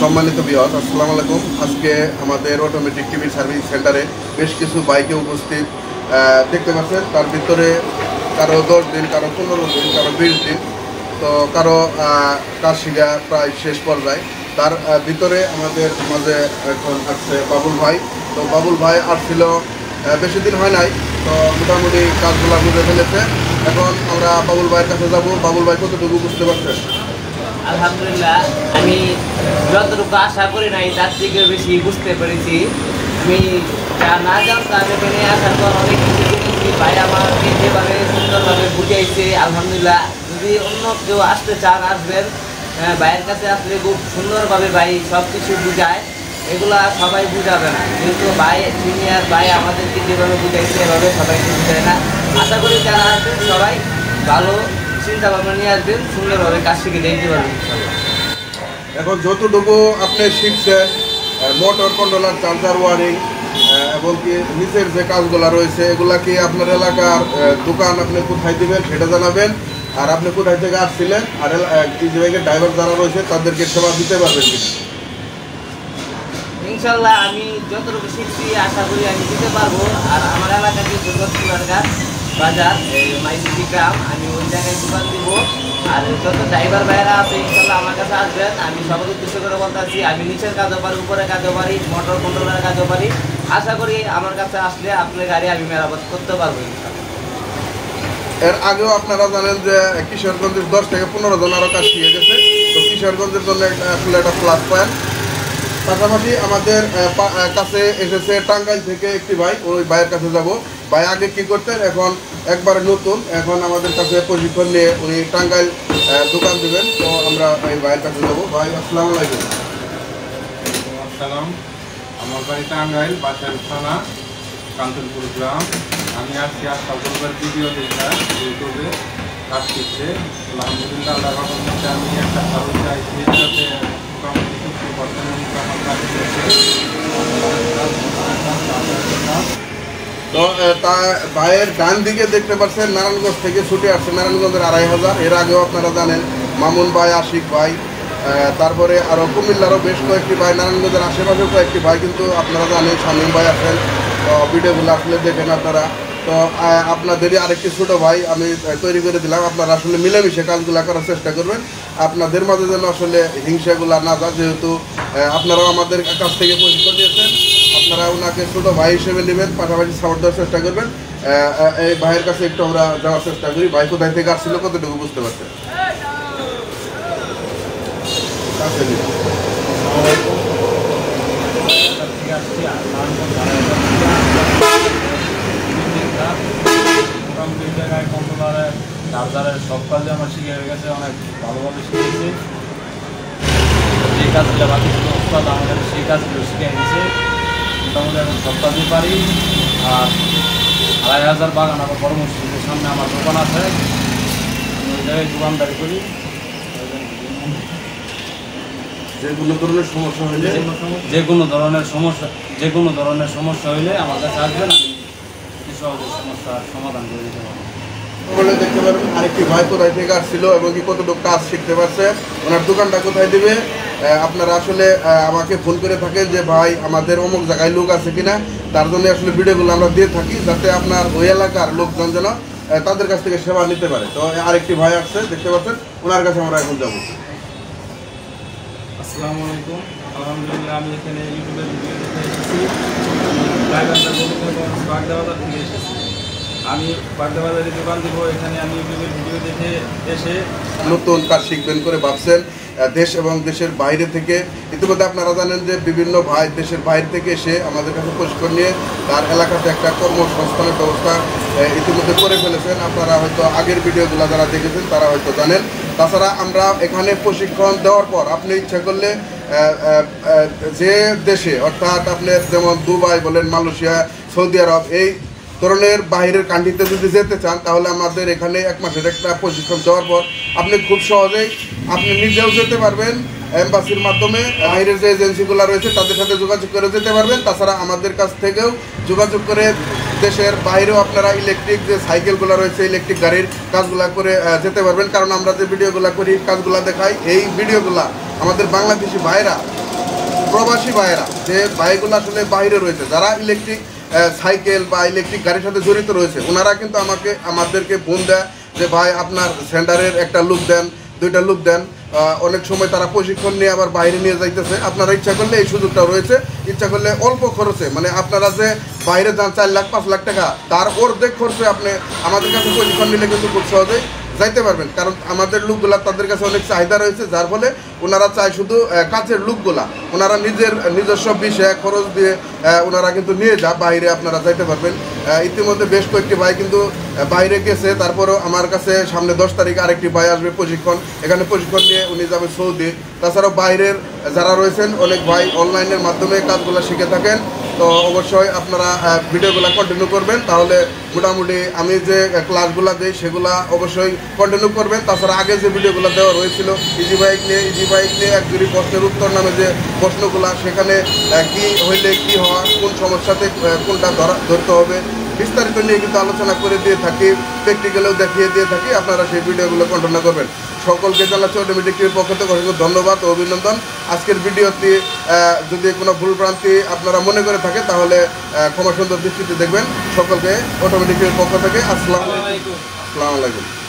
সম্মানিত ভিউয়ার্স, আসসালামু আলাইকুম। আজকে আমাদের অটোমেটিক টিভি সার্ভিস সেন্টারে বেশ কিছু বাইকে উপস্থিত দেখতে পাচ্ছেন। তার ভিতরে কারো 10 দিন, কারো 15 দিন, কারো 20 দিন, তো কারো কাজ শিখা প্রায় শেষ পর্যায়ে। তার ভিতরে আমাদের মাঝে এখন আসছে বাবুল ভাই। তো বাবুল ভাই আসছিল বেশি দিন হয় নাই, তো মোটামুটি কাজগুলো বুঝে ফেলেছে। এখন আমরা বাবুল ভাইয়ের কাছে যাব। বাবুল ভাই কতটুকু বুঝতে পারছেন? আলহামদুলিল্লাহ, আমি যতটুকু আশা করি নাই তার থেকে বেশি বুঝতে পেরেছি। আমি যা না জানতাম এখানে আসার পর অনেক কিছু জেনেছি। ভাই আমাকে যেভাবে সুন্দরভাবে বুঝাইছে, আলহামদুলিল্লাহ। যদি অন্য কেউ আসতে চান আসবেন, ভাইয়ের কাছে আসলে খুব সুন্দরভাবে ভাই সব কিছু বুঝায়। এগুলা সবাই বুঝাবে না, কিন্তু ভাই সিনিয়র ভাই আমাদেরকে যেভাবে বুঝাইছে এভাবে সবাইকে বুঝায় না। আশা করি যারা আসবেন সবাই ভালো চিন্তা ভাবনা নিয়ে আসবেন, সুন্দরভাবে কাজ শিখে দেখতে পারবেন। এখন যতটুকু আপনি শিখছেন, মোটর কন্ট্রোলার, চার্জার ওয়ারিং এবং কি নিচের যে কাজগুলো রয়েছে, এগুলা কি আপনার এলাকার দোকান আপনি কোথায় দিবেন সেটা জানাবেন। আর আপনি কোথায় থেকে আসছিলেন, আর ইজি বাইকের ড্রাইভার যারা রয়েছে তাদেরকে সেবা দিতে পারবেন কিনা? ইনশাল্লাহ আমি যতটুকু শিখছি আশা করি আমি দিতে পারবো। আর আমার এলাকাতে দুর্গাপুরার বাজার মাইসিটি গ্রাম, আমি ওই জায়গায় দোকান দিব। আর যত ড্রাইভার ভাইয়েরা আছে ইনশাল্লাহ আমার কাছে আসবেন। আমি সবার উদ্দেশ্য করে বলতে আছি, আমি নিচের কাজও পারি, উপরে কাজও পারি, মোটর কন্ট্রোলারের কাজও পারি। আশা করি আমার কাছে আসলে আপনার গাড়ি আমি মেরামত করতে পারবো ইনশাল্লাহ। এর আগেও আপনারা জানেন যে কিশোরগঞ্জের 10 থেকে 15 জন আরও কাজ শিখে গেছে। তো কিশোরগঞ্জের জন্য আসলে একটা প্লাস পয়েন্ট। পাশাপাশি আমাদের কাছে এসেছে টাঙ্গাইল থেকে একটি ভাই। ওই ভাইয়ের কাছে যাব। ভাই আগে কি করতেন, এখন একবারে নতুন, এখন আমাদের কাছে প্রশিক্ষণ নিয়ে উনি টাঙ্গাইল দোকান দেবেন। তো আমরা এই ভাইয়ের কাছে যাব। ভাই আসসালামু আলাইকুম। আসসালাম, আমার বাড়ি টাঙ্গাইল, বাসার থানা, কাঞ্চনপুর গ্রাম। আমি আজকে সকলবার ভিডিও দেখা ইউটিউবে কাজ শিখছে। আলহামদুলিল্লাহ, আল্লাহর রহমতে আমি একটা ভালো চাইছি, যাতে মোটামুটি 50% আমার কাজ করছে। তো তা ভাইয়ের ডান দিকে দেখতে পাচ্ছেন নারায়ণগঞ্জ থেকে ছুটে আসছে, নারায়ণগঞ্জের 2500। এর আগেও আপনারা জানেন মামুন ভাই, আশিক ভাই, তারপরে আরও কুমিল্লারও বেশ কয়েকটি ভাই, নারায়ণগঞ্জের আশেপাশেও কয়েকটি ভাই, কিন্তু আপনারা জানেন শামীম ভাই আছেন। তো ভিডিওগুলো আসলে দেখেন আপনারা। তো আপনাদেরই আরেকটি ছোটো ভাই আমি তৈরি করে দিলাম। আপনারা আসলে মিলেমিশে কাজগুলো করার চেষ্টা করবেন। আপনাদের মাঝে যেন আসলে হিংসাগুলো না যায়, যেহেতু আপনারাও আমাদের কাছ থেকে প্রশিক্ষণ নিয়েছেন। আপনারা ওনাকে ছোটো ভাই হিসেবে নেবেন, পাশাপাশি সাপোর্ট দেওয়ার চেষ্টা করবেন। এই ভাইয়ের কাছে একটু আমরা যাওয়ার চেষ্টা করি। ভাই কোথায় থেকে আসছিল, কতটুকু বুঝতে পারছেন? মোটামুটি জায়গায় কন্ট্রোলারের, চার্জারের সব কাজে আমার শিখে হয়ে গেছে, অনেক ভালোভাবে শিখেছি। যে কাজগুলো বাকি ছিল ওস্তাদ আমাদের সেই কাজগুলো শিখে গেছে। মোটামুটি এখন সব কাজই পারি। আর 2500 বাগান আমার বড় মসজিদের সামনে আমার দোকান আছে, ওই জায়গায় দোকানদারি করি। যে কোনো ধরনের সমস্যা হলে যে কোনো ধরনের সমস্যা হইলে আমার কাছে আসবেন, আমি সহজে সমস্যার সমাধান করে দিতে পারবো। বলে দেখতে পারবেন আরেকটি ভাই কোথায় থেকে আসছিল এবং কি কতটুকু কাজ শিখতে পারছে, ওনার দোকানটা কোথায় দিবে। আপনারা আসলে আমাকে ফোন করে থাকেন যে ভাই আমাদের অমুক জায়গায় লোক আছে কিনা, তার জন্য আসলে ভিডিওগুলো আমরা দিয়ে থাকি, যাতে আপনার ওই এলাকার লোকজন যেন তাদের কাছ থেকে সেবা নিতে পারে। তো আরেকটি ভাই আসছে, দেখতে পাচ্ছেন, ওনার কাছে আমরা এখন যাবো। আসসালামু আলাইকুম। আলহামদুলিল্লাহ, আমি এখানে ইউটিউবের ভিডিও দেখে এসেছি। বাগদাবাজার থেকে এসেছি। আমি বাগদাবাজারে দোকান দিব। এখানে আমি ইউটিউবের ভিডিও দেখে এসে নতুন কাজ শিখবেন করে ভাবছেন, দেশ এবং দেশের বাইরে থেকে। ইতিমধ্যে আপনারা জানেন যে বিভিন্ন ভাই দেশের বাইরে থেকে এসে আমাদের কাছে প্রশিক্ষণ নিয়ে তার এলাকাতে একটা কর্মসংস্থানের ব্যবস্থা ইতিমধ্যে করে ফেলেছেন। আপনারা হয়তো আগের ভিডিওগুলো যারা দেখেছেন তারা হয়তো জানেন। তাছাড়া আমরা এখানে প্রশিক্ষণ দেওয়ার পর আপনি ইচ্ছা করলে যে দেশে, অর্থাৎ আপনার যেমন দুবাই বলেন, মালয়েশিয়া, সৌদি আরব, এই ধরনের বাইরের কান্ট্রিতে যদি যেতে চান, তাহলে আমাদের এখানে 1 মাসের একটা প্রশিক্ষণ দেওয়ার পর আপনি খুব সহজেই আপনি নিজেও যেতে পারবেন। এম্বাসির মাধ্যমে বাইরের যে এজেন্সিগুলো রয়েছে তাদের সাথে যোগাযোগ করে যেতে পারবেন। তাছাড়া আমাদের কাছ থেকেও যোগাযোগ করে দেশের বাইরেও আপনারা ইলেকট্রিক যে সাইকেলগুলো রয়েছে, ইলেকট্রিক গাড়ির কাজগুলো করে যেতে পারবেন। কারণ আমরা যে ভিডিওগুলো করি, কাজগুলো দেখাই, এই ভিডিওগুলো আমাদের বাংলাদেশি ভাইরা প্রবাসী ভাইয়েরা যে ভাইগুলো আসলে বাইরে রয়েছে, যারা ইলেকট্রিক সাইকেল বা ইলেকট্রিক গাড়ির সাথে জড়িত রয়েছে, ওনারা কিন্তু আমাদেরকে ফোন দেয় যে ভাই আপনার সেন্টারের একটা লুক দেন, 2টা লুক দেন। অনেক সময় তারা প্রশিক্ষণ নিয়ে আবার বাইরে নিয়ে যাইতেছে। আপনারা ইচ্ছা করলে এই সুযোগটা রয়েছে, ইচ্ছা করলে অল্প খরচে, মানে আপনারা যে বাইরে যান 4 লাখ 5 লাখ টাকা, তার অর্ধেক খরচে আপনি আমাদের কাছে প্রশিক্ষণ নিলে কিন্তু খুব সহজেই যাইতে পারবেন। কারণ আমাদের লুকগুলা তাদের কাছে অনেক চাহিদা রয়েছে, যার ফলে ওনারা চায় শুধু কাছের লুকগুলা ওনারা নিজস্ব বিষয়ে খরচ দিয়ে ওনারা কিন্তু নিয়ে বাইরে আপনারা যাইতে পারবেন। ইতিমধ্যে বেশ কয়েকটি ভাই কিন্তু বাইরে গেছে, তারপরেও আমার কাছে সামনে 10 তারিখ আরেকটি ভাই আসবে প্রশিক্ষণ, এখানে প্রশিক্ষণ নিয়ে উনি যাবে সৌদি। তাছাড়াও বাইরের যারা রয়েছেন অনেক ভাই অনলাইনের মাধ্যমে কাজগুলো শিখে থাকেন। তো অবশ্যই আপনারা ভিডিওগুলো কন্টিনিউ করবেন, তাহলে মোটামুটি আমি যে ক্লাসগুলো দিই সেগুলা অবশ্যই কন্টিনিউ করবেন। তাছাড়া আগে যে ভিডিওগুলো দেওয়া হয়েছিল ইজি বাইক নিয়ে এক জুড়ি প্রশ্নের উত্তর নামে যে প্রশ্নগুলো, সেখানে কি হইলে কি হয়, কোন সমস্যাতে কোনটা ধরতে হবে, বিস্তারিত নিয়ে কিন্তু আলোচনা করে দিয়ে থাকি, প্র্যাকটিক্যালেও দেখিয়ে দিয়ে থাকি। আপনারা সেই ভিডিওগুলো কন্টিনিউ করবেন। সকলকে জানাচ্ছি অটোমেটিক টিভির পক্ষ থেকে অসংখ্য ধন্যবাদ ও অভিনন্দন। আজকের ভিডিওটি যদি কোনো ভুলভ্রান্তি আপনারা মনে করে থাকেন তাহলে ক্ষমা সুন্দর দৃষ্টিতে দেখবেন। সকলকে অটোমেটিক টিভির পক্ষ থেকে আসসালামু আলাইকুম।